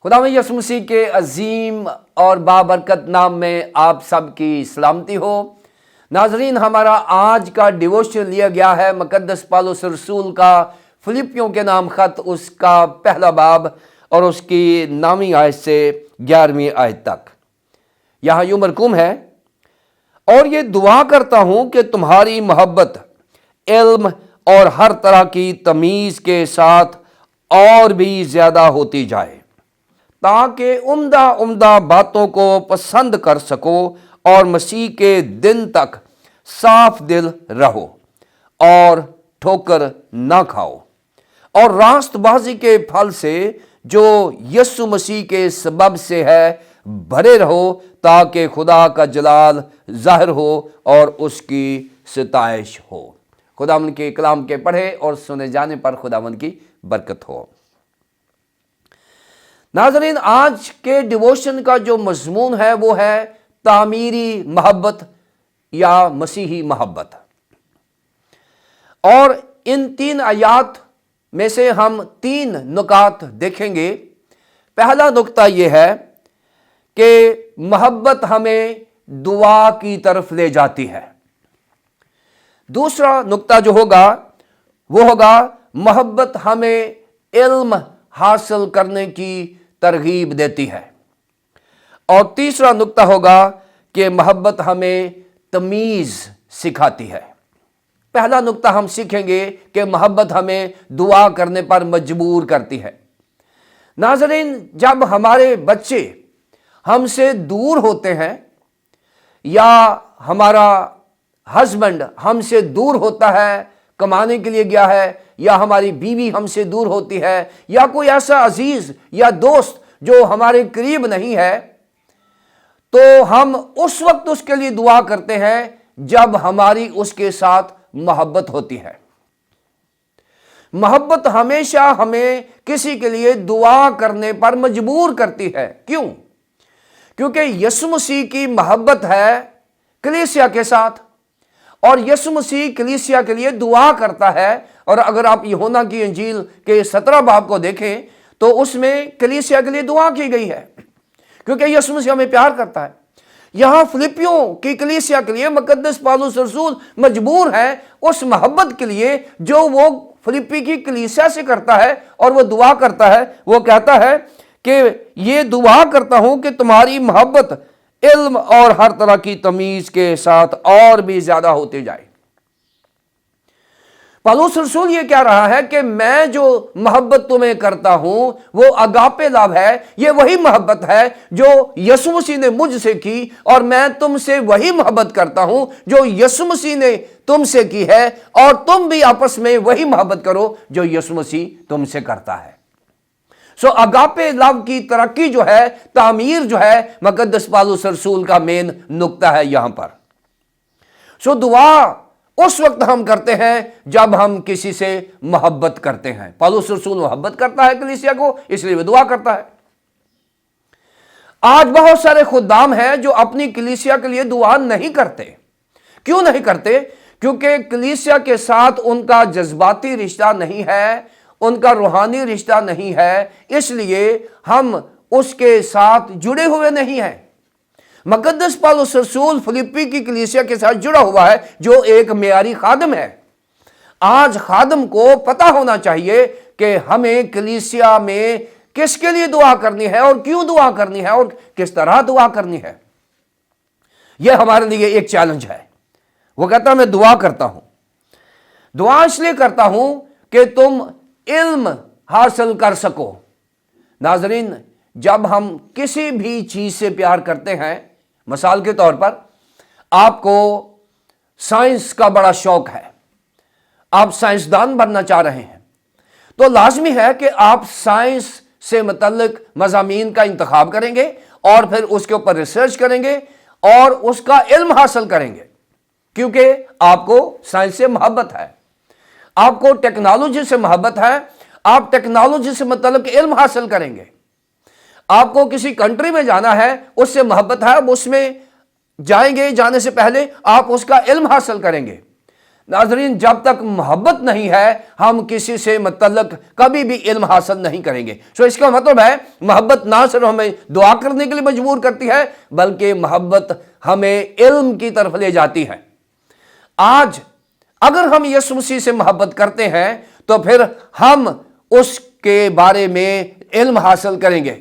خداوند یسوع مسیح کے عظیم اور بابرکت نام میں آپ سب کی سلامتی ہو۔ ناظرین، ہمارا آج کا ڈیووشن لیا گیا ہے مقدس پالوس رسول کا فلپیوں کے نام خط، اس کا پہلا باب اور اس کی 9ویں آیت سے 11ویں آیت تک۔ یہاں یوں مرقوم ہے، اور یہ دعا کرتا ہوں کہ تمہاری محبت علم اور ہر طرح کی تمیز کے ساتھ اور بھی زیادہ ہوتی جائے، تاکہ عمدہ باتوں کو پسند کر سکو اور مسیح کے دن تک صاف دل رہو اور ٹھوکر نہ کھاؤ، اور راست بازی کے پھل سے جو یسوع مسیح کے سبب سے ہے بھرے رہو، تاکہ خدا کا جلال ظاہر ہو اور اس کی ستائش ہو۔ خداوند کے کلام کے پڑھے اور سنے جانے پر خداوند کی برکت ہو۔ ناظرین، آج کے ڈیووشن کا جو مضمون ہے وہ ہے تعمیری محبت یا مسیحی محبت، اور ان 3 آیات میں سے ہم 3 نکات دیکھیں گے۔ پہلا نکتہ یہ ہے کہ محبت ہمیں دعا کی طرف لے جاتی ہے۔ دوسرا نکتہ جو ہوگا وہ ہوگا محبت ہمیں علم حاصل کرنے کی ترغیب دیتی ہے، اور تیسرا نکتہ ہوگا کہ محبت ہمیں تمیز سکھاتی ہے۔ پہلا نکتہ ہم سیکھیں گے کہ محبت ہمیں دعا کرنے پر مجبور کرتی ہے۔ ناظرین، جب ہمارے بچے ہم سے دور ہوتے ہیں، یا ہمارا ہسبینڈ ہم سے دور ہوتا ہے، کمانے کے لیے گیا ہے، یا ہماری بیوی ہم سے دور ہوتی ہے، یا کوئی ایسا عزیز یا دوست جو ہمارے قریب نہیں ہے، تو ہم اس وقت اس کے لیے دعا کرتے ہیں جب ہماری اس کے ساتھ محبت ہوتی ہے۔ محبت ہمیشہ ہمیں کسی کے لیے دعا کرنے پر مجبور کرتی ہے۔ کیوں؟ کیونکہ یسوع مسیح کی محبت ہے کلیسیا کے ساتھ، اور یسوع مسیح کلیسیا کے لیے دعا کرتا ہے۔ اور اگر آپ یوحنا کی انجیل کے 17 باب کو دیکھیں تو اس میں کلیسیا کے لیے دعا کی گئی ہے، کیونکہ یسوع مسیح ہمیں پیار کرتا ہے۔ یہاں فلپیوں کی کلیسیا کے لیے مقدس پالوس رسول مجبور ہے اس محبت کے لیے جو وہ فلپی کی کلیسیا سے کرتا ہے، اور وہ دعا کرتا ہے۔ وہ کہتا ہے کہ یہ دعا کرتا ہوں کہ تمہاری محبت علم اور ہر طرح کی تمیز کے ساتھ اور بھی زیادہ ہوتی جائے۔ پالوس رسول یہ کہہ رہا ہے کہ میں جو محبت تمہیں کرتا ہوں وہ اگاپے لو ہے۔ یہ وہی محبت ہے جو یسوع مسیح نے مجھ سے کی، اور میں تم سے وہی محبت کرتا ہوں جو یسوع مسیح نے تم سے کی ہے، اور تم بھی آپس میں وہی محبت کرو جو یسوع مسیح تم سے کرتا ہے۔ اگاپے لو کی ترقی جو ہے، تعمیر جو ہے، مقدس پالوس رسول کا مین نکتہ ہے یہاں پر۔ دعا اس وقت ہم کرتے ہیں جب ہم کسی سے محبت کرتے ہیں۔ پالوس رسول محبت کرتا ہے کلیسیا کو، اس لیے وہ دعا کرتا ہے۔ آج بہت سارے خدام ہیں جو اپنی کلیسیا کے لیے دعا نہیں کرتے۔ کیوں نہیں کرتے؟ کیونکہ کلیسیا کے ساتھ ان کا جذباتی رشتہ نہیں ہے، ان کا روحانی رشتہ نہیں ہے، اس لیے ہم اس کے ساتھ جڑے ہوئے نہیں ہیں۔ مقدس پالوس رسول فلپی کی کلیسیا کے ساتھ جڑا ہوا ہے، جو ایک معیاری خادم ہے۔ آج خادم کو پتہ ہونا چاہیے کہ ہمیں کلیسیا میں کس کے لیے دعا کرنی ہے، اور کیوں دعا کرنی ہے، اور کس طرح دعا کرنی ہے۔ یہ ہمارے لیے ایک چیلنج ہے۔ وہ کہتا ہے میں دعا کرتا ہوں، دعا اس لیے کرتا ہوں کہ تم علم حاصل کر سکو۔ ناظرین، جب ہم کسی بھی چیز سے پیار کرتے ہیں، مثال کے طور پر آپ کو سائنس کا بڑا شوق ہے، آپ سائنسدان بننا چاہ رہے ہیں، تو لازمی ہے کہ آپ سائنس سے متعلق مضامین کا انتخاب کریں گے، اور پھر اس کے اوپر ریسرچ کریں گے اور اس کا علم حاصل کریں گے، کیونکہ آپ کو سائنس سے محبت ہے، آپ کو ٹیکنالوجی سے محبت ہے، آپ ٹیکنالوجی سے متعلق علم حاصل کریں گے۔ آپ کو کسی کنٹری میں جانا ہے، اس سے محبت ہے، اب اس میں جائیں گے، جانے سے پہلے آپ اس کا علم حاصل کریں گے۔ नाज़रीन, जब तक मोहब्बत नहीं है हम किसी से मुतल्लक कभी भी इल्म हासिल नहीं करेंगे। सो इसका मतलब है मोहब्बत ना सिर्फ हमें दुआ करने के लिए मजबूर करती है, बल्कि मोहब्बत हमें इल्म की तरफ ले जाती है। आज अगर हम यीशु मसीह से मोहब्बत करते हैं तो फिर हम उसके बारे में इल्म हासिल करेंगे।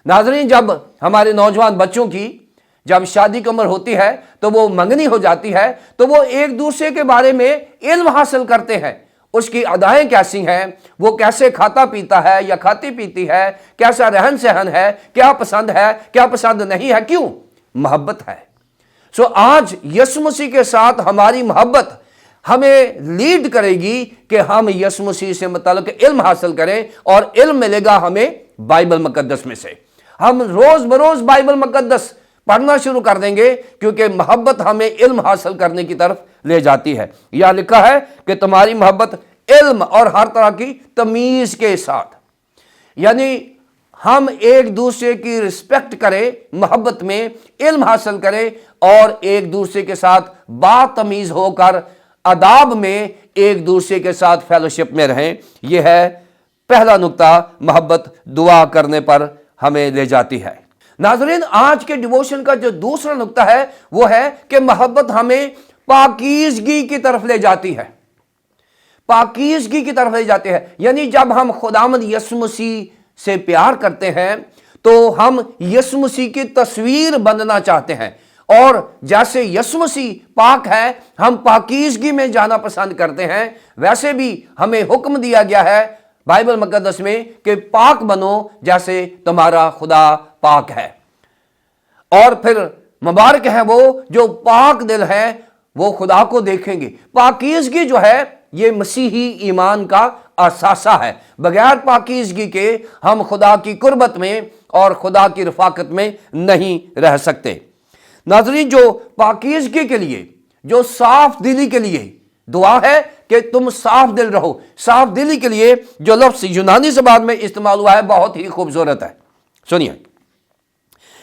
नाज़रीन, जब हमारे नौजवान बच्चों की जब शादी की उम्र होती है तो वो मंगनी हो जाती है, तो वो एक दूसरे के बारे में इल्म हासिल करते हैं। उसकी अदाएं कैसी हैं, वो कैसे खाता पीता है या खाती पीती है, कैसा रहन सहन है, क्या पसंद है क्या पसंद नहीं है, क्यों? मोहब्बत है। सो आज यीशु मसीह के साथ हमारी मोहब्बत हमें लीड करेगी कि हम यीशु मसीह से मुताल्लिक़ इल्म हासिल करें, और इल्म मिलेगा हमें बाइबल मुकद्दस में से। हम रोज बरोज बाइबल मुकद्दस पढ़ना शुरू कर देंगे, क्योंकि मोहब्बत हमें इल्म हासिल करने की तरफ ले जाती है। यह लिखा है कि तुम्हारी मोहब्बत इल्म और हर तरह की तमीज के साथ, यानी हम एक दूसरे की रिस्पेक्ट करें, मोहब्बत में इल्म हासिल करें, और एक दूसरे के साथ बातमीज होकर अदाब में एक दूसरे के साथ फेलोशिप में रहें। यह है पहला नुक्ता, मोहब्बत दुआ करने पर हमें ले जाती है। नाज़रीन, आज के डिवोशन का जो दूसरा नुक्ता है वो है कि मोहब्बत हमें पाकीज़गी की तरफ ले जाती है। पाकीज़गी की तरफ ले जाती है, यानी जब हम खुदावंद यीशु मसीह से प्यार करते हैं तो हम यीशु मसीह की तस्वीर बनना चाहते हैं, और जैसे यीशु मसीह पाक है हम पाकीज़गी में जाना पसंद करते हैं। वैसे भी हमें हुक्म दिया गया है बाइबल मुकद्दस में कि पाक बनो जैसे तुम्हारा खुदा पाक है। और फिर मुबारक है वो जो पाक दिल है, वो खुदा को देखेंगे। पाकीज़गी जो है ये मसीही ईमान का असासा है। बगैर पाकीज़गी के हम खुदा की कुर्बत में और खुदा की रफाकत में नहीं रह सकते। नाज़रीन, जो पाकीज़गी के लिए, जो साफ दिली के लिए दुआ है कि तुम साफ दिल रहो, साफ दिली के लिए जो लफ्ज़ यूनानी ज़बान में इस्तेमाल हुआ है बहुत ही खूबसूरत है। सुनिए,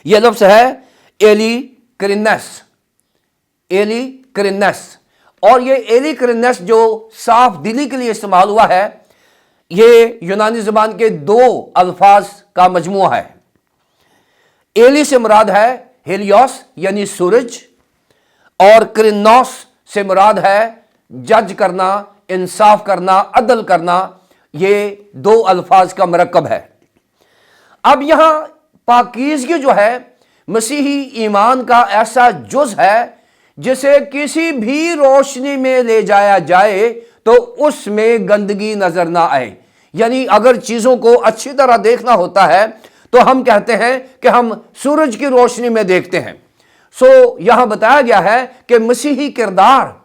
यह लफ्ज़ है एली क्रिन्नेस। एली क्रिन्नेस, और ये एली क्रिन्नेस जो साफ दिली के लिए इस्तेमाल हुआ है, ये यूनानी ज़बान के दो अल्फाज का मजमूआ है। एली से मुराद है हेलियोस यानी सूरज, और क्रिन्नोस से मुराद है जज करना, इंसाफ करना, अदल करना। ये दो अल्फाज का मरकब है। अब यहां पाकीज़गी जो है मसीही ईमान का ऐसा जुज़ है जिसे किसी भी रोशनी में ले जाया जाए तो उसमें गंदगी नजर ना आए। यानी अगर चीजों को अच्छी तरह देखना होता है तो हम कहते हैं कि हम सूरज की रोशनी में देखते हैं। सो यहां बताया गया है कि मसीही किरदार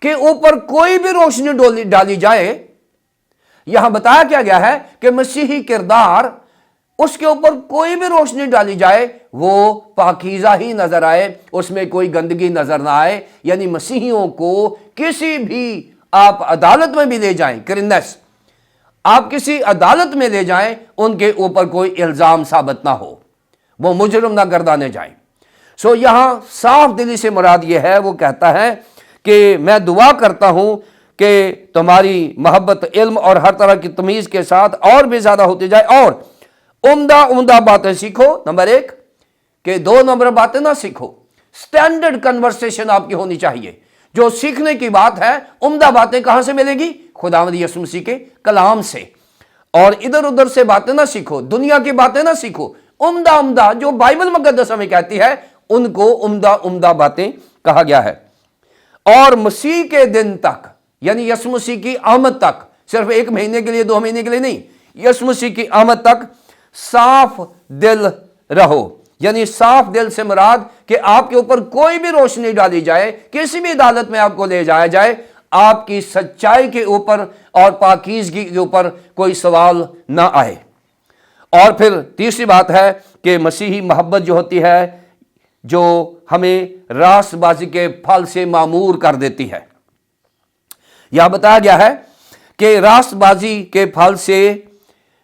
के ऊपर कोई भी रोशनी डाली जाए, यहां बताया क्या गया है कि मसीही किरदार उसके ऊपर कोई भी रोशनी डाली जाए वो पाकीज़ा ही नजर आए, उसमें कोई गंदगी नजर ना आए। यानी मसीहियों को किसी भी आप अदालत में भी ले जाएं, क्रिन्नेस, आप किसी अदालत में ले जाएं, उनके ऊपर कोई इल्जाम साबित ना हो, वो मुजरिम ना गर्दाने जाएं। सो यहां साफ दिली से मुराद ये है, वो कहता है कि मैं दुआ करता हूं कि तुम्हारी मोहब्बत इल्म और हर तरह की तमीज़ के साथ और भी ज़्यादा होती जाए, और उम्दा बातें सीखो। नंबर 1 कि 2 नंबर बातें ना सीखो। स्टैंडर्ड कन्वर्सेशन आपकी होनी चाहिए। जो सीखने की बात है, उम्दा बातें कहां से मिलेगी? खुदावंद यीशु मसीह के कलाम से। और इधर उधर से बातें ना सीखो, दुनिया की बातें ना सीखो। उम्दा जो बाइबल मुकद्दस हमें कहती है उनको उम्दा बातें कहा गया है। और मसीह के दिन तक, यानी यीशु मसीह की आमद तक, सिर्फ 1 महीने के लिए 2 महीने के लिए नहीं, यीशु मसीह की आमद तक साफ दिल रहो। यानी साफ दिल से मुराद कि आपके ऊपर कोई भी रोशनी डाली जाए, किसी भी अदालत में आपको ले जाया जाए, आपकी सच्चाई के ऊपर और पाकीज़गी के ऊपर कोई सवाल ना आए। और फिर तीसरी बात है कि मसीही मोहब्बत जो होती है, जो हमें रास्तबाजी के फल से मामूर कर देती है। यह बताया गया है कि रास्तबाजी के फल से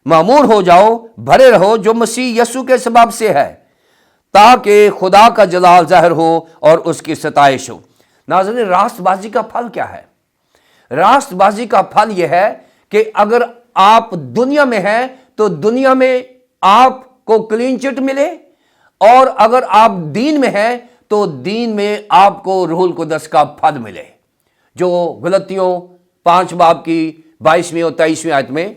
मामूर हो जाओ, भरे रहो, जो मसीह यीशु के सबब से है, ताकि खुदा का जलाल जाहिर हो और उसकी सताइश हो। नाज़रीन, रास्तबाजी का फल क्या है? रास्तबाजी का फल यह है कि अगर आप दुनिया में हैं तो दुनिया में आपको क्लीन चिट मिले, और अगर आप दीन में हैं तो दीन में आपको रूहुल कुदस का फल मिले, जो गलतियों 5 बाब की 22वीं और 23वीं आयत में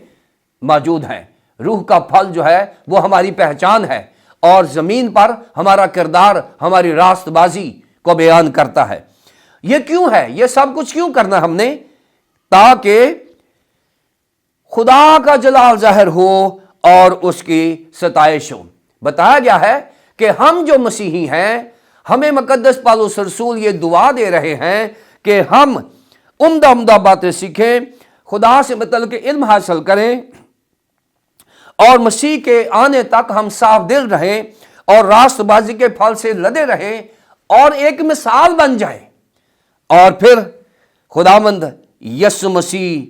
मौजूद है। रूह का फल जो है वो हमारी पहचान है और ज़मीन पर हमारा किरदार, हमारी रास्तबाजी को बयान करता है। ये क्यों है? ये सब कुछ क्यों करना हमने? ताकि खुदा का जलाल जाहिर हो और उसकी सताइश हो। बताया गया है कि हम जो मसीही हैं, हमें मुकद्दस पौलुस रसूल ये दुआ दे रहे हैं कि हम उम्दा बातें सीखें, खुदा से मतलब के इल्म हासिल करें और मसीह के आने तक हम साफ दिल रहें और रास्तबाजी के फल से लदे रहें और एक मिसाल बन जाए, और फिर खुदावंद यीशु मसीह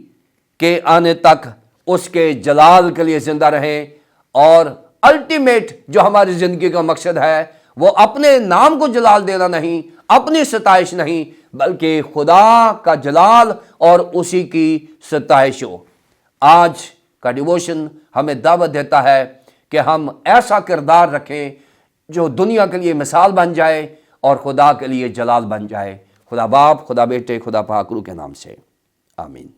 के आने तक उसके जलाल के लिए जिंदा रहें। और अल्टीमेट जो हमारी जिंदगी का मकसद है वो अपने नाम को जलाल देना नहीं, अपनी सताइश नहीं, बल्कि खुदा का जलाल और उसी की सताइश हो। आज का डिवोशन हमें दावत देता है कि हम ऐसा किरदार रखें जो दुनिया के लिए मिसाल बन जाए और खुदा के लिए जलाल बन जाए। खुदा बाप, खुदा बेटे, खुदा पाक रूह के नाम से आमीन।